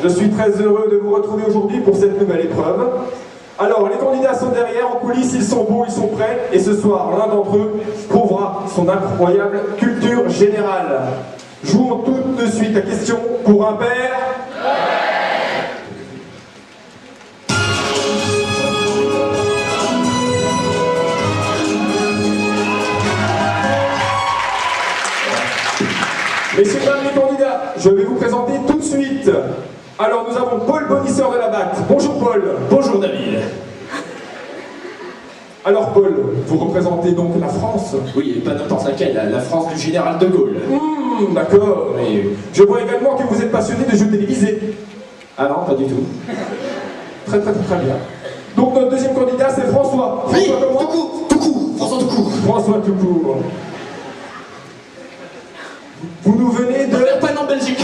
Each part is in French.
suis très heureux de vous retrouver aujourd'hui pour cette nouvelle épreuve. Alors, les candidats sont derrière, en coulisses, ils sont beaux, ils sont prêts. Et ce soir, l'un d'entre eux prouvera son incroyable culture générale. Jouons tout de suite la question pour un père. Messieurs, dames, les candidats, je vais vous présenter tout de suite. Alors, nous avons Paul, bonisseur de la BAC. Bonjour Paul. Bonjour David. Alors Paul, vous représentez donc la France? Oui, et pas n'importe laquelle, la France du général de Gaulle. D'accord. Oui. Je vois également que vous êtes passionné de jeux télévisés. Ah non, pas du tout. Très bien. Donc notre deuxième candidat, c'est François. Oui, François comment? tout court, François tout court. François tout court. Vous nous venez de... Pas en Belgique.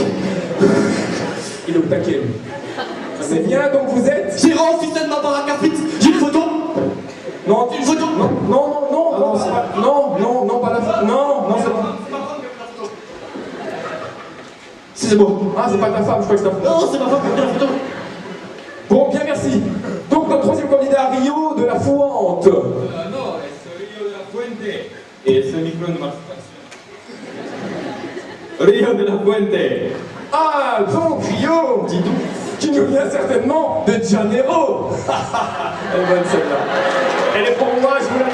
Il est au taquet. C'est bien, donc vous êtes... Gérard, fils de ma baraque à frites. J'ai une photo. Non, une photo. Non, pas la photo. Non, c'est pas... C'est bon. Ah, c'est pas ta femme, je crois que c'est ta femme. Non, c'est ma femme pour la photo. Bon, bien, merci. Donc, notre troisième candidat, Rio de la Fouante. No, es Río de la Fuente. Ese micro no marche pas. Río de la Fuente. Ah, donc, Rio, Dis donc. qui nous vient certainement de Janeiro. Elle est bonne, celle-là. Elle est pour moi, je vous la dis.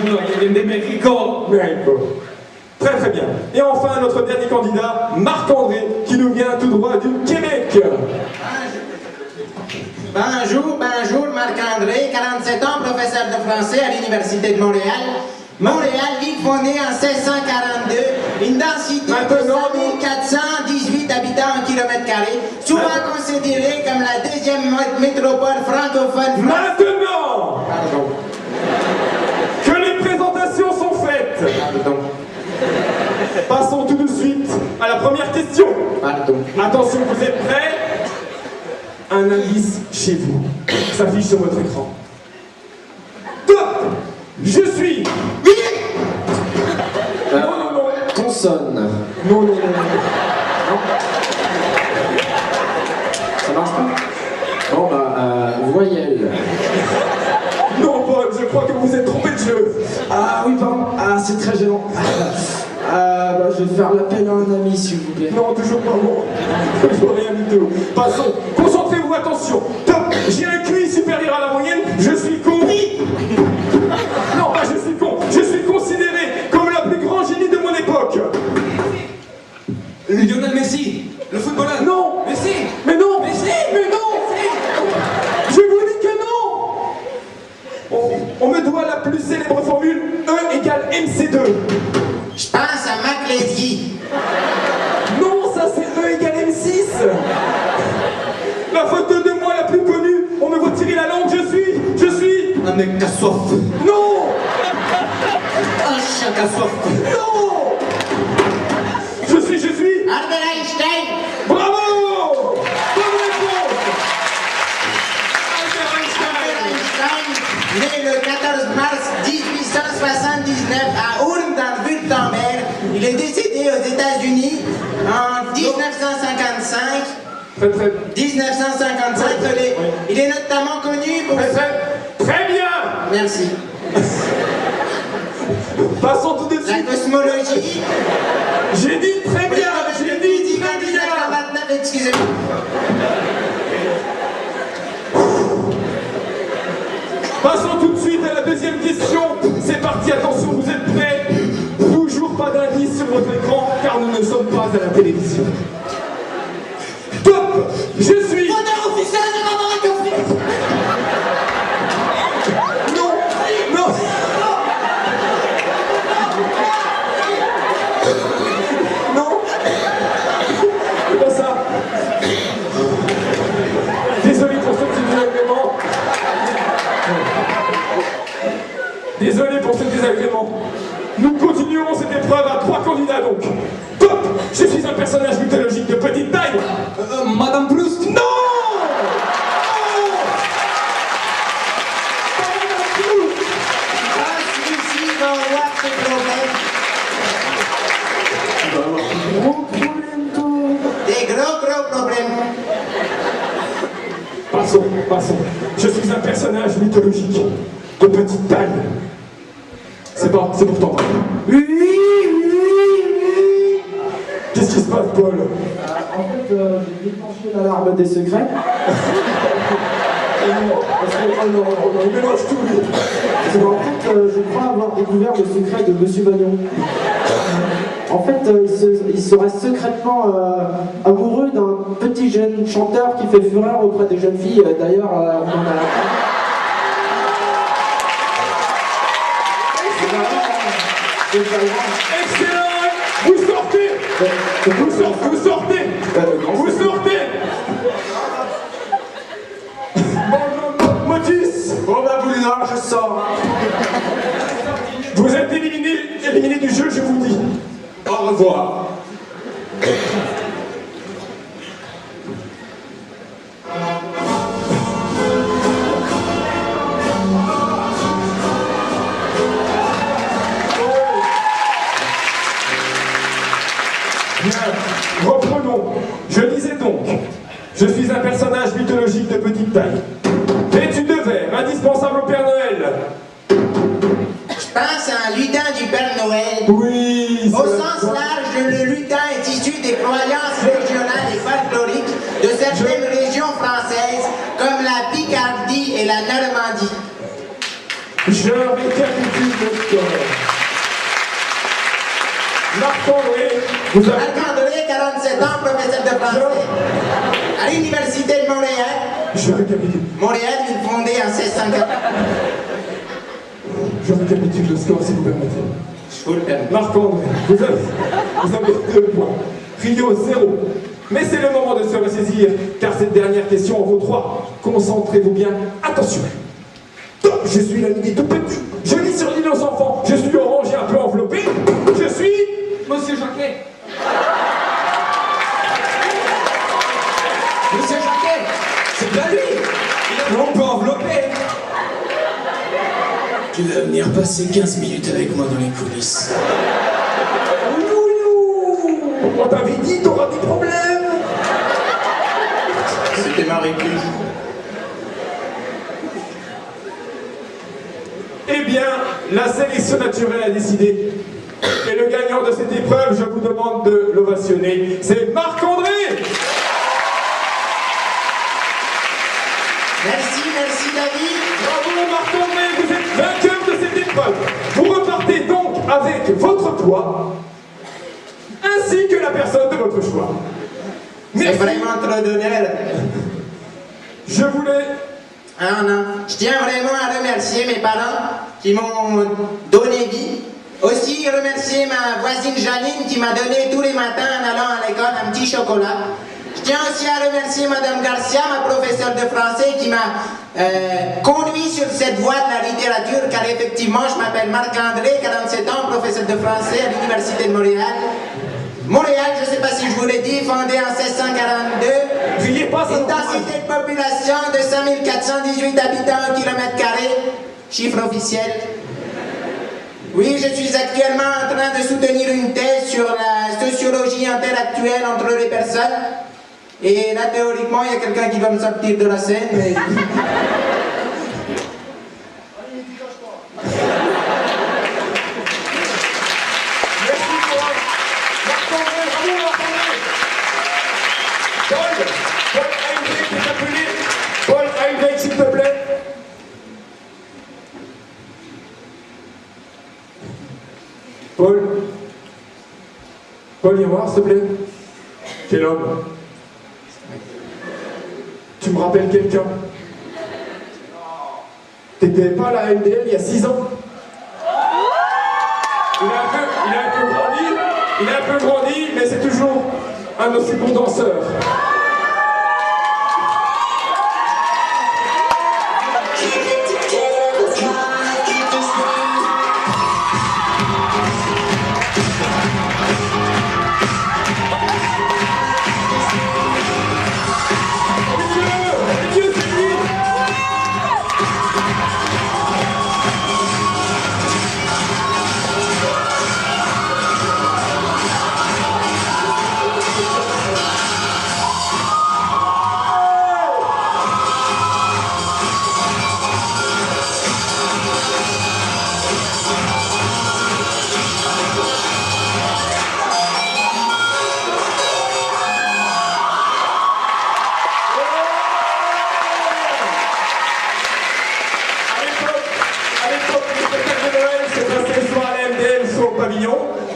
No, que viene de México. Mexico. Très bien. Et enfin, notre dernier candidat, Marc-André, qui nous vient tout droit du Québec. Bonjour, Marc-André, 47 ans, professeur de français à l'Université de Montréal. Montréal, ville fondée en 1642, une densité de 5418 habitants en kilomètre carré, souvent considérée comme la deuxième métropole francophone. Maintenant Pardon. que les présentations sont faites, Pardon. passons tout de suite à la première question. Pardon. Attention, vous êtes prêts? Un indice chez vous s'affiche sur votre écran. Top! Je suis... Non. Consonne. Non. Ça marche pas? Bon bah, voyelle. Non, Paul, je crois que vous êtes trompé de jeu. Ah oui, pardon. Ah, c'est très gênant. Bah, je vais faire l'appel à un ami, s'il vous plaît. Non, toujours pas bon. Toujours rien du tout. Passons. Concentrez-vous, attention. Top. J'ai un QI supérieur à la moyenne. Je suis con. Non, pas je suis con. Je suis considéré comme le plus grand génie de mon époque. Lionel Messi, le footballeur. Non. Messi. Mais non. Messi. Mais non. Je vous dis que non. On me doit la plus célèbre formule E égale MC2. Je pense à Mac Lesguy. Non, ça c'est E égale M6. La photo de moi la plus connue, on me voit tirer la langue, je suis... Un mec qui a soif. Non. Un chien qui a soif. Non. Je suis... Albert Einstein. Bravo. Bonne réponse. Albert Albert Einstein. Einstein, né le 14 mars 1879 à Ulm dans le Württemberg. Il est décédé aux États-Unis en 1955. Très 1955, il est notamment connu pour... très bien. Merci. Passons tout de La suite. cosmologie. J'ai dit très bien. J'ai dit très bien. 1929, excusez-moi. Passons tout de suite à la deuxième question. C'est parti, attention, vous êtes prêts? Toujours pas d'indice sur votre écran, car nous ne sommes pas à la télévision. Top! Je suis... Honneur officiel de la baraque à frites. Non! Non! C'est pas ça. Désolé pour ce petit désagrément. Désolé pour ce désagrément. Nous continuerons cette épreuve à 3 candidats donc. Top! Je suis un personnage mythologique de petite taille. Madame Proust. Non! Ah, celui-ci va avoir ses problèmes. Gros problème, toi. Passons. Je suis un personnage mythologique, de petite taille. C'est bon, c'est pour toi. Oui. Qu'est-ce qui se passe, Paul? En fait, j'ai déclenché l'alarme des secrets. On mélange tout, lui. En fait, je crois avoir découvert le secret de Monsieur Bagnon. En fait, il serait secrètement amoureux d'un petit jeune chanteur qui fait fureur auprès des jeunes filles. D'ailleurs, on en a la Excellent! Vous sortez! Vous sortez! Motus! Oh bah Boulina, je sors. Vous êtes éliminé du jeu, je vous dis. Au revoir. Bien, reprenons. Je disais donc, je suis un personnage mythologique de petite taille. Vêtu de vert, indispensable au Père Noël. Je pense à un lutin du Père Noël. Oui, Au sens large, le lutin est issu des croyances régionales et folkloriques de certaines régions françaises, comme la Picardie et la Normandie. Je récapitule le score. Marc-André, vous avez... Marc-André, 47 ans, professeur de français à l'Université de Montréal. Je récapitule. Montréal, ville fondée en 1640. Je récapitule le score, si vous permettez. Je vous le permets. Marc-André, vous avez 2 points. Rio, 0. Mais c'est le moment de se ressaisir, car cette dernière question en vaut 3. Concentrez-vous bien. Attention. Top, je suis l'ami tout petit. Je vis sur l'île aux enfants. Je suis orange et un peu enveloppé. Je suis... Monsieur Jacquet. Monsieur Jacquet, c'est bien lui. Il a un peu enveloppé. Tu vas venir passer 15 minutes avec moi dans les coulisses. On t'avait dit, t'auras des problèmes. C'était ma réplique. Eh bien, la sélection naturelle a décidé. Et le gagnant de cette épreuve, je vous demande de l'ovationner, c'est Marc-André. Merci David. Bravo Marc-André, vous êtes vainqueur de cette épreuve. Vous repartez donc avec votre poids, ainsi que la personne de votre choix. C'est Merci. vraiment trop d'honneur. Je voulais... Ah non, je tiens vraiment à remercier mes parents qui m'ont donné vie. Aussi remercier ma voisine Janine qui m'a donné tous les matins en allant à l'école un petit chocolat. Je tiens aussi à remercier Madame Garcia, ma professeure de français, qui m'a conduit sur cette voie de la littérature, car effectivement, je m'appelle Marc-André, 47 ans, professeur de français à l'Université de Montréal. Montréal, je ne sais pas si je vous l'ai dit, fondée en 1642. Criez pas, ça Une densité de population de 5418 habitants au kilomètre carré, chiffre officiel. Oui, je suis actuellement en train de soutenir une thèse sur la sociologie interactuelle entre les personnes. Et là, théoriquement, il y a quelqu'un qui va me sortir de la scène, mais... Merci Paul. Marc-André, bravo Marc-André. Paul Heinrich est appelé. Paul Heinrich, s'il te plaît. Paul, viens voir, s'il te plaît. Quel homme? Tu me rappelles quelqu'un? T'étais pas à la MDL il y a 6 ans? Il a un peu grandi, mais c'est toujours un aussi bon danseur.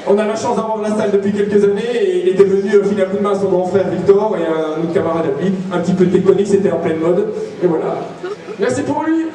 On a la chance d'avoir la salle depuis quelques années et il était venu filer un coup de main à son grand frère Victor et un autre camarade à lui. Un petit peu tectonique, c'était en pleine mode. Et voilà. Merci pour lui.